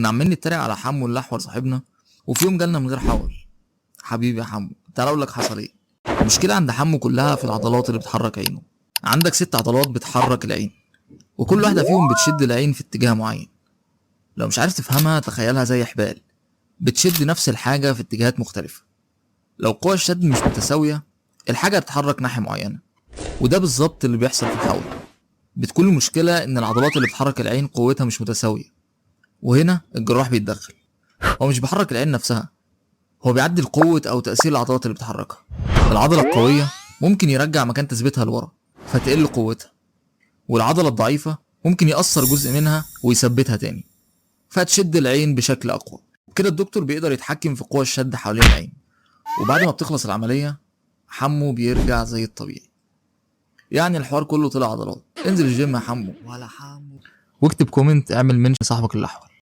كنا عمالين نتريق على حمو الاحول صاحبنا، وفي يوم جالنا من غير حول. حبيبي يا حمو، تعال اقول لك حصل ايه. المشكله عند حمو كلها في العضلات اللي بتحرك عينه. عندك 6 عضلات بتحرك العين، وكل واحده فيهم بتشد العين في اتجاه معين. لو مش عارف تفهمها تخيلها زي حبال بتشد نفس الحاجه في اتجاهات مختلفه. لو قوى الشد مش متساويه، الحاجه هتتحرك ناحيه معينه، وده بالظبط اللي بيحصل في الحول. بتكون المشكله ان العضلات اللي بتحرك العين قوتها مش متساويه، وهنا الجراح بيتدخل. هو مش بيحرك العين نفسها، هو بيعدل قوة أو تأثير العضلات اللي بتحركها. العضلة القوية ممكن يرجع مكان تثبيتها لورا فتقل قوتها، والعضلة الضعيفة ممكن يأثر جزء منها ويثبتها تاني فتشد العين بشكل أقوى. كده الدكتور بيقدر يتحكم في قوى الشد حوالين العين، وبعد ما بتخلص العملية حمو بيرجع زي الطبيعي. يعني الحوار كله طلع عضلات. انزل الجيم يا حمو، ولا حمو، واكتب كومنت اعمل منشن صاحبك الأحول.